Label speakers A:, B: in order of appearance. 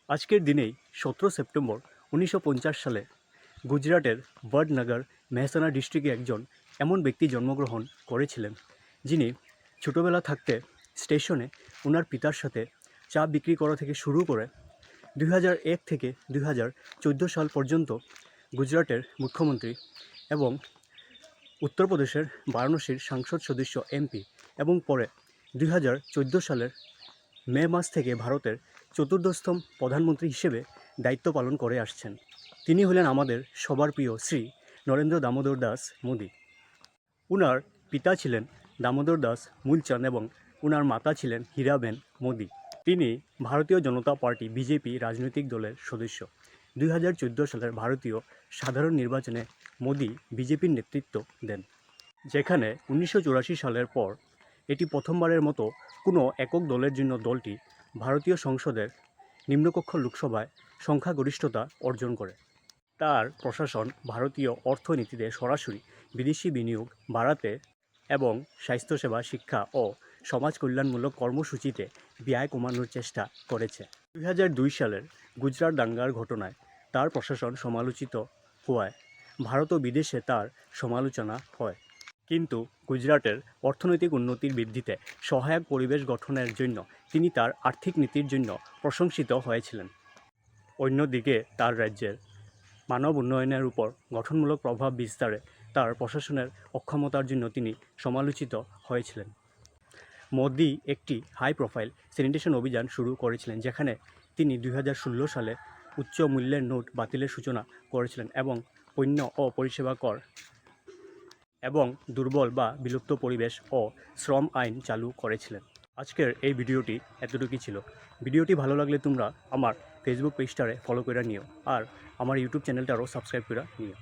A: আজকের দিনেই 17 সেপ্টেম্বর 1950 সালে গুজরাটের বডনগর মেহসানা ডিস্ট্রিক্টে একজন এমন ব্যক্তি জন্মগ্রহণ করেছিলেন যিনি ছোটোবেলা থাকতে স্টেশনে ওনার পিতার সাথে চা বিক্রি করা থেকে শুরু করে 2001 থেকে 2014 সাল পর্যন্ত গুজরাটের মুখ্যমন্ত্রী এবং উত্তরপ্রদেশের বারাণসীর সাংসদ সদস্য এমপি এবং পরে 2014 সালের মে মাস থেকে ভারতের চতুর্দশতম প্রধানমন্ত্রী হিসেবে দায়িত্ব পালন করে আসছেন। তিনি হলেন আমাদের সবার প্রিয় শ্রী নরেন্দ্র দামোদর দাস মোদি। উনার পিতা ছিলেন দামোদর দাস মূলচাঁদ এবং উনার মাতা ছিলেন হীরাবেন মোদি। তিনি ভারতীয় জনতা পার্টি বিজেপি রাজনৈতিক দলের সদস্য। 2014 সালের ভারতীয় সাধারণ নির্বাচনে মোদি বিজেপির নেতৃত্ব দেন, যেখানে 1984 সালের পর এটি প্রথমবারের মতো কোনো একক দলের জন্য দলটি ভারতীয় সংসদের নিম্নকক্ষ লোকসভায় সংখ্যাগরিষ্ঠতা অর্জন করে। তার প্রশাসন ভারতীয় অর্থনীতিতে সরাসরি বিদেশি বিনিয়োগ বাড়াতে এবং স্বাস্থ্যসেবা, শিক্ষা ও সমাজ কল্যাণমূলক কর্মসূচিতে ব্যয় কমানোর চেষ্টা করেছে। 2002 সালের গুজরাট দাঙ্গার ঘটনায় তার প্রশাসন সমালোচিত হওয়ায় ভারত ও বিদেশে তার সমালোচনা হয়, কিন্তু গুজরাটের অর্থনৈতিক উন্নতির বৃদ্ধিতে সহায়ক পরিবেশ গঠনের জন্য তিনি তার আর্থিক নীতির জন্য প্রশংসিত হয়েছিলেন। অন্যদিকে তার রাজ্যের মানব উন্নয়নের উপর গঠনমূলক প্রভাব বিস্তারে তার প্রশাসনের অক্ষমতার জন্য তিনি সমালোচিত হয়েছিলেন। মোদি একটি হাই প্রোফাইল স্যানিটেশন অভিযান শুরু করেছিলেন, যেখানে তিনি 2016 সালে উচ্চ মূল্যের নোট বাতিলের সূচনা করেছিলেন এবং পণ্য ও পরিষেবা কর এবং দুর্বল বা বিলুপ্ত পরিবেশ ও শ্রম আইন চালু করেছিলেন। আজকের এই ভিডিওটি এতটুকুই ছিল। ভিডিওটি ভালো লাগলে তোমরা আমার ফেসবুক পেজটারে ফলো করে নিও আর আমার ইউটিউব চ্যানেলটারও সাবস্ক্রাইব করে নিও।